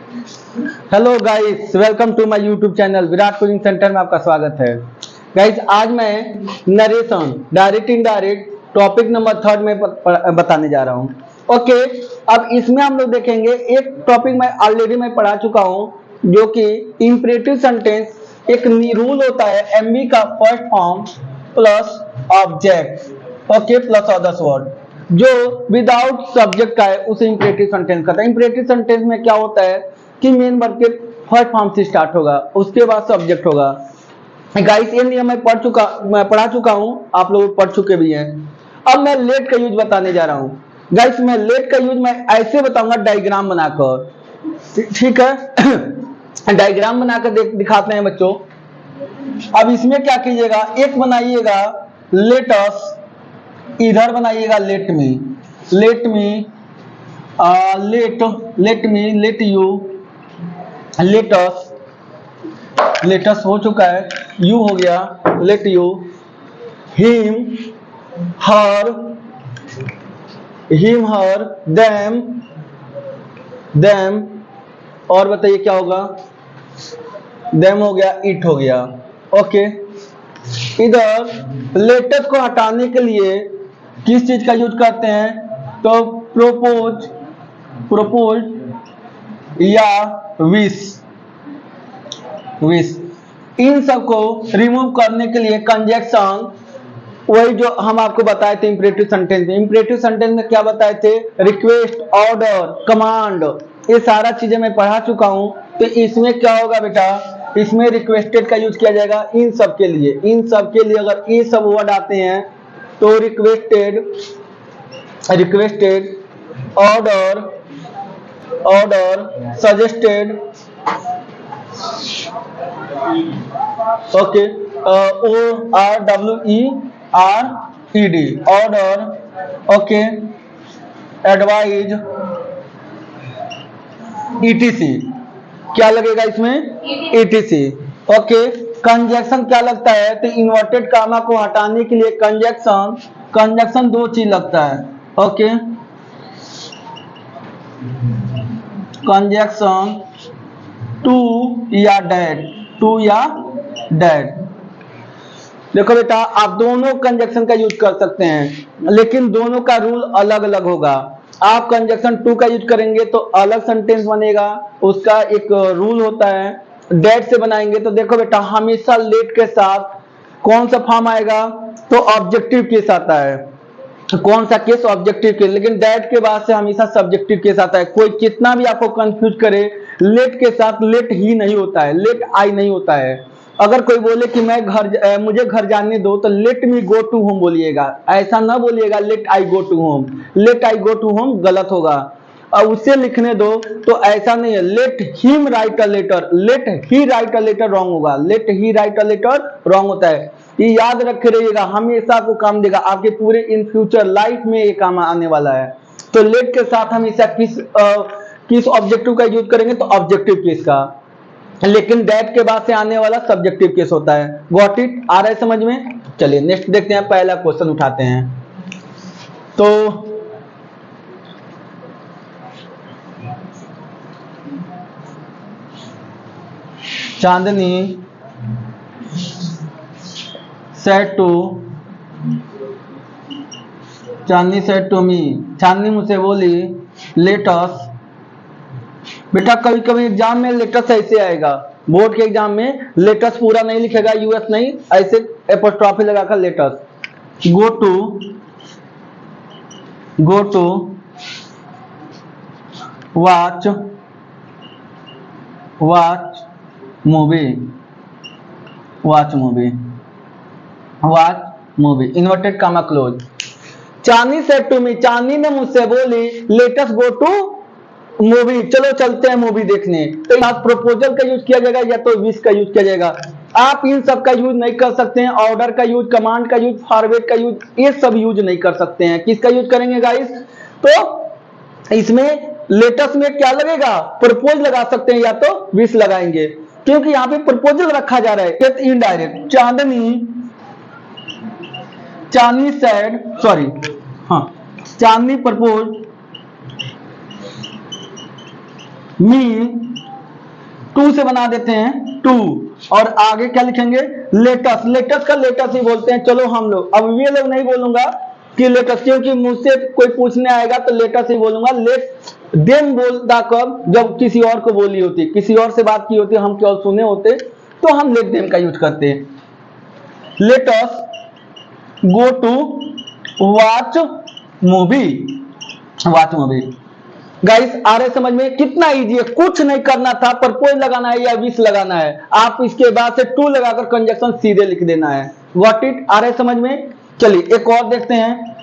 Hello guys, welcome to my YouTube channel Virat coaching centre में आपका स्वागत है। गाइस, आज मैं narration direct indirect topic number 3 में बताने जा रहा हूँ। ओके, अब इसमें हम लोग देखेंगे एक टॉपिक मैं ऑलरेडी पढ़ा चुका हूँ, जो कि इंपरेटिव सेंटेंस एक रूल होता है एमबी का first form plus object, okay, plus others word जो विदाउट सब्जेक्ट का है उसे इंपरेटिव सेंटेंस कहता है। इंपरेटिव सेंटेंस में क्या होता है कि मेन वर्ब के फर्स्ट फॉर्म से स्टार्ट होगा, उसके बाद सब्जेक्ट होगा। गाइस, ये नियम मैं पढ़ा चुका हूं, आप लोग पढ़ चुके भी हैं। अब मैं लेट का यूज बताने जा रहा हूं। गाइस, मैं लेट का यूज मैं ऐसे बताऊंगा डायग्राम बनाकर, ठीक है। डायग्राम बनाकर दिखाते हैं बच्चों। अब इसमें क्या कीजिएगा, एक बनाइएगा लेटस, इधर बनाइएगा let me, let you, let's हो चुका है, यू हो गया, let you, him her, them, और बताइए क्या होगा, देम हो गया, इट हो गया। ओके, इधर लेटस को हटाने के लिए किस चीज का यूज करते हैं, तो प्रोपोज या विश, इन सबको रिमूव करने के लिए कंजक्शन, वही जो हम आपको बताए थे इंपरेटिव सेंटेंस में। इंपरेटिव सेंटेंस में क्या बताए थे, रिक्वेस्ट, ऑर्डर, कमांड, ये सारा चीजें मैं पढ़ा चुका हूं। तो इसमें क्या होगा बेटा, इसमें रिक्वेस्टेड का यूज किया जाएगा इन सब के लिए। अगर ये सब वर्ड आते हैं तो requested, order, suggested, okay, ORWERED, order, okay, advise, ETC। क्या लगेगा इसमें, ETC। ओके, कंजक्शन क्या लगता है, तो इन्वर्टेड कामा को हटाने के लिए कंजक्शन दो चीज लगता है। ओके, कंजक्शन टू या डेट। देखो बेटा, आप दोनों कंजक्शन का यूज कर सकते हैं, लेकिन दोनों का रूल अलग अलग होगा। आप कंजक्शन टू का यूज करेंगे तो अलग सेंटेंस बनेगा, उसका एक रूल होता है। डेट से बनाएंगे तो देखो बेटा, हमेशा लेट के साथ कौन सा फॉर्म आएगा, तो ऑब्जेक्टिव केस आता है। कौन सा केस, ऑब्जेक्टिव केस। लेकिन डेट के बाद से हमेशा सब्जेक्टिव केस आता है। कोई कितना भी आपको कंफ्यूज करे, लेट के साथ लेट ही नहीं होता है, लेट आई नहीं होता है। अगर कोई बोले कि मुझे घर जाने दो, तो let me go to home बोलिएगा, ऐसा ना बोलिएगा let I go to home. Let I go to home गलत होगा। और उसे लिखने दो तो ऐसा नहीं है, let him write a letter, let he write a letter wrong होगा, let he write a letter wrong होता है। ये याद रखे रहिएगा, हमेशा आपको काम देगा, आपके पूरे इन फ्यूचर लाइफ में ये काम आने वाला है। तो लेट के साथ हमेशा किस ऑब्जेक्टिव का यूज करेंगे, तो ऑब्जेक्टिव केस का। लेकिन दैट के बाद से आने वाला सब्जेक्टिव केस होता है। गॉट इट, आ रहा है समझ में। चलिए नेक्स्ट देखते हैं, पहला क्वेश्चन उठाते हैं। तो चांदनी said to me, चांदनी मुझसे बोली लेटस। बेटा, कभी कभी एग्जाम में लेटस ऐसे आएगा, बोर्ड के एग्जाम में लेटस पूरा नहीं लिखेगा, यूएस नहीं, ऐसे एपोस्ट्रॉफी लगाकर let's. Go to watch movie, inverted comma close. Chandni said to me, Chandni ने मुझसे बोली लेटस गो टू मूवी, चलो चलते हैं मूवी देखने। तो यहाँ प्रपोजल का यूज किया जाएगा या तो विश का यूज किया जाएगा। आप इन सब का यूज नहीं कर सकते हैं, ऑर्डर का यूज, कमांड का यूज, फॉरवर्ड का यूज, ये सब यूज नहीं कर सकते हैं। किसका यूज करेंगे गाइस, तो इसमें लेटेस्ट में क्या लगेगा, प्रपोज लगा सकते हैं या तो विश लगाएंगे, क्योंकि यहाँ पे प्रपोजल रखा जा रहा है। Indirect, Chandni propose me to से बना देते हैं टू, और आगे क्या लिखेंगे लेटस, लेटस का लेटस ही बोलते हैं। चलो हम लोग, अब ये लोग नहीं बोलूंगा कि लेटस, क्योंकि मुझसे कोई पूछने आएगा तो लेटस ही बोलूंगा। लेट देम बोलता कब, जब किसी और को बोली होती, किसी और से बात की होती, हम केवल सुने होते तो हम लेट देम का यूज करते हैं। Let's go to watch movie, watch movie. Guys आ रहे समझ में, कितना इजी है, कुछ नहीं करना था, प्रपोज लगाना है या विश लगाना है, आप इसके बाद से टू लगाकर कंजक्शन सीधे लिख देना है। व्हाट इट, आ रहे समझ में। चलिए एक और देखते हैं।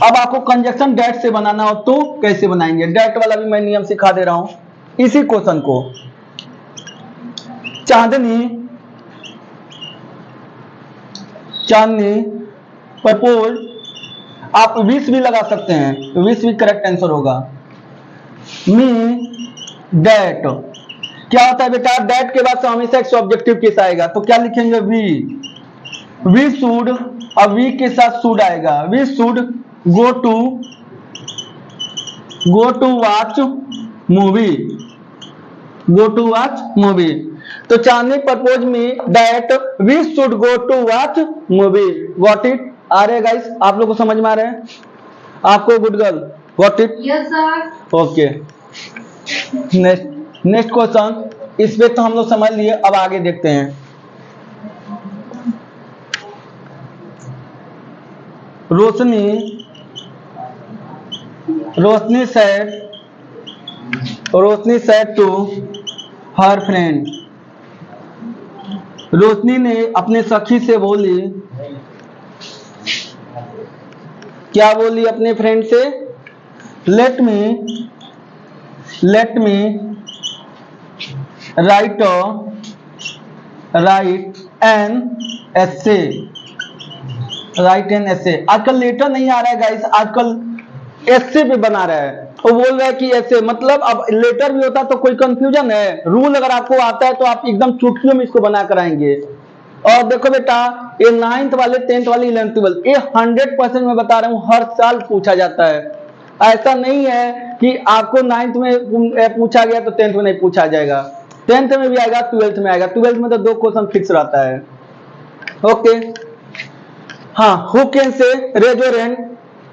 अब आपको कंजक्शन डेट से बनाना हो तो कैसे बनाएंगे, डेट वाला भी मैं नियम सिखा दे रहा हूं इसी क्वेश्चन को। चांदनी, चांदनी प्रपोज, आप विश भी लगा सकते हैं, विश भी करेक्ट आंसर होगा। मी डेट, क्या होता है बेटा, डेट के बाद से हमेशा एक ऑब्जेक्टिव केस आएगा, तो क्या लिखेंगे वी शुड, अब वी के साथ शुड आएगा, we should go to watch movie, go to watch movie. तो चांदनी प्रपोज में that we should go to watch movie. Got it, आ रहे गाइस, आप लोग को समझ में आ रहे हैं, आपको good girl, got it, yes sir. Okay. Next question, इस पे तो हम लोग समझ लिए, अब आगे देखते हैं। रोशनी said to her friend, Roshni ने अपने सखी से बोली, क्या बोली अपने फ्रेंड से, late me write an essay, write an एसे। आजकल लेटर नहीं आ रहा है गाइस, आजकल एसे पे बना रहा है, वो बोल रहा है कि ऐसे, मतलब अब लेटर भी होता तो कोई कंफ्यूजन है, रूल अगर आपको आता है तो आप एकदम चुटकियों में इसको बना कर आएंगे। और देखो बेटा, ये 9th वाले, 10th वाले, 11th वाले, ये 100% मैं बता रहा हूँ हर साल पूछा जाता है। ऐसा नहीं है कि आपको 9th में पूछा गया तो 10th में नहीं पूछा जाएगा, 10th में भी आएगा, 12th में आएगा, 12th में तो 2 क्वेश्चन फिक्स रहता है। ओके, हाँ, who can say raise your hand.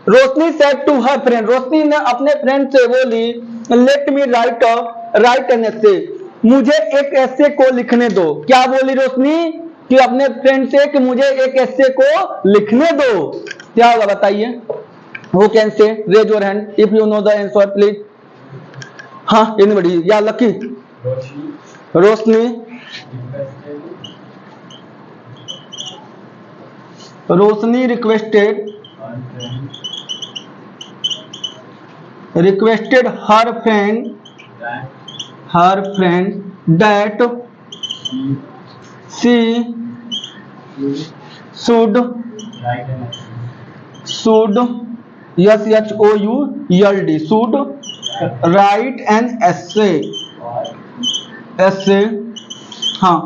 Roshni said to her friend, Roshni ने अपने फ्रेंड से बोली, let me write an essay, मुझे एक एसे को लिखने दो। क्या बोली रोशनी कि अपने फ्रेंड से कि मुझे एक एसे को लिखने दो, क्या होगा बताइए। Who can say raise your hand if you know the answer please. हाँ एनीबॉडी, या Lucky, Roshni requested her friend that she should SHOULD should write an essay. हाँ,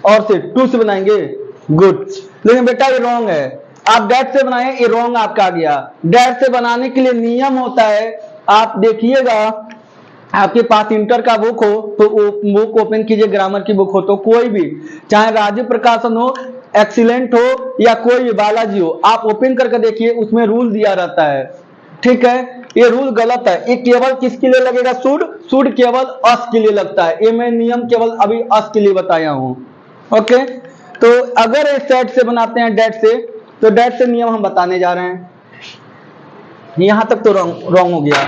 और से टू से बनाएंगे, गुड। लेकिन बेटा ये रॉन्ग है, आप डेट से बनाए, ये रॉन्ग आपका आ गया। डेट से बनाने के लिए नियम होता है, आप देखिएगा, आपके पास इंटर का बुक हो तो बुक ओपन कीजिए, ग्रामर की बुक हो तो कोई भी, चाहे राजीव प्रकाशन हो, एक्सीलेंट हो, या कोई भी बालाजी हो, आप ओपन करके देखिए, उसमें रूल दिया रहता है। ठीक है, ये रूल गलत है, ये केवल किसके लिए लगेगा, शुड केवल अस के लिए लगता है, ये मैं नियम केवल अभी अस के लिए बताया हूं। ओके, तो अगर ये सेट से बनाते हैं डेट से, तो डेट से नियम हम बताने जा रहे हैं। यहां तक तो रॉन्ग हो गया।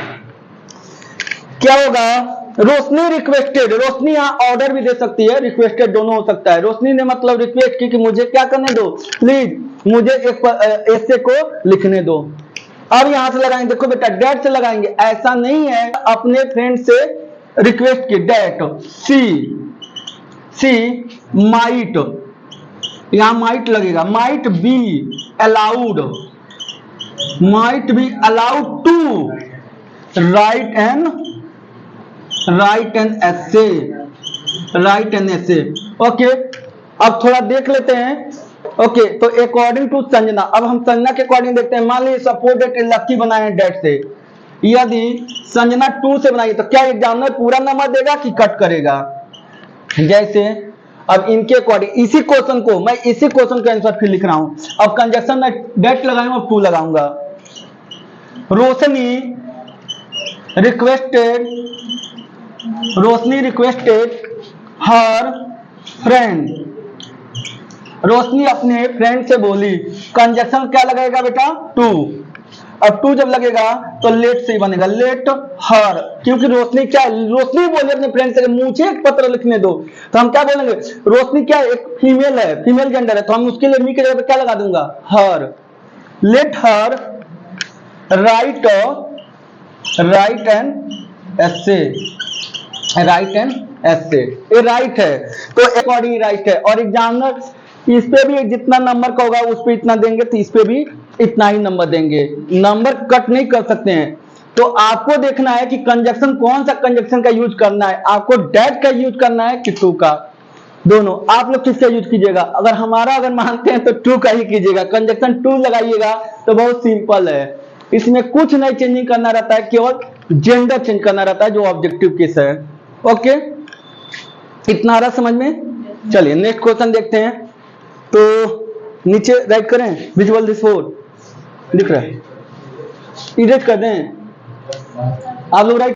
क्या होगा, रोशनी रिक्वेस्टेड, रोशनी यहाँ ऑर्डर भी दे सकती है, रिक्वेस्टेड दोनों हो सकता है। रोशनी ने मतलब रिक्वेस्ट की कि मुझे क्या करने दो, प्लीज मुझे एक ऐसे को लिखने दो। अब यहां से लगाएंगे, देखो बेटा डेट से लगाएंगे, ऐसा नहीं है, अपने फ्रेंड से रिक्वेस्ट की, डेट सी माइट, यहां माइट लगेगा, might be allowed to write an essay. Okay, अब थोड़ा देख लेते हैं। ओके, तो अकॉर्डिंग टू संजना, अब हम संजना के अकॉर्डिंग देखते हैं। मान लीजिए सपोज डेट लक्की बनाए डेट से, यदि संजना 2 से बनाई तो क्या एग्जामिनर पूरा नंबर देगा कि कट करेगा, जैसे अब इनके अकॉर्डिंग इसी क्वेश्चन को मैं इसी क्वेश्चन का आंसर फिर लिख रहा हूं। अब कंजक्शन में डेट लगाऊंगा और टू लगाऊंगा। रोशनी रिक्वेस्टेड हर फ्रेंड। रोशनी अपने फ्रेंड से बोली। कंजक्शन क्या लगेगा बेटा? टू। अब टू जब लगेगा तो लेट से ही बनेगा, लेट हर, क्योंकि रोशनी क्या है? रोशनी बोली अपने फ्रेंड से मुझे एक पत्र लिखने दो, तो हम क्या बोलेंगे? रोशनी क्या एक फीमेल है, फीमेल जेंडर है, तो हम उसके लिए मी की जगह पे क्या लगा दूंगा? Her. Let her write an essay. Write an essay, ये राइट है तो अकॉर्डिंग राइट है। और एग्जामिनर इस पे भी जितना नंबर का होगा उस पे इतना देंगे, तो इस पे भी इतना ही नंबर देंगे, नंबर कट नहीं कर सकते हैं। तो आपको देखना है कि कंजक्शन कौन सा कंजक्शन का यूज करना है, आपको डेट का यूज करना है कि टू का, दोनों। आप लोग किसका यूज कीजिएगा? अगर मानते हैं तो टू का ही कीजिएगा, कंजक्शन टू लगाइएगा तो बहुत सिंपल है, इसमें कुछ नहीं चेंजिंग करना रहता है, केवल जेंडर चेंज करना रहता है जो ऑब्जेक्टिव केस है। ओके, इतना आ रहा समझ में? चलिए नेक्स्ट क्वेश्चन देखते हैं। तो नीचे राइट करें, विजुअल दिस फोर दिख रहा है, इरेज कर दें आप लोग राइट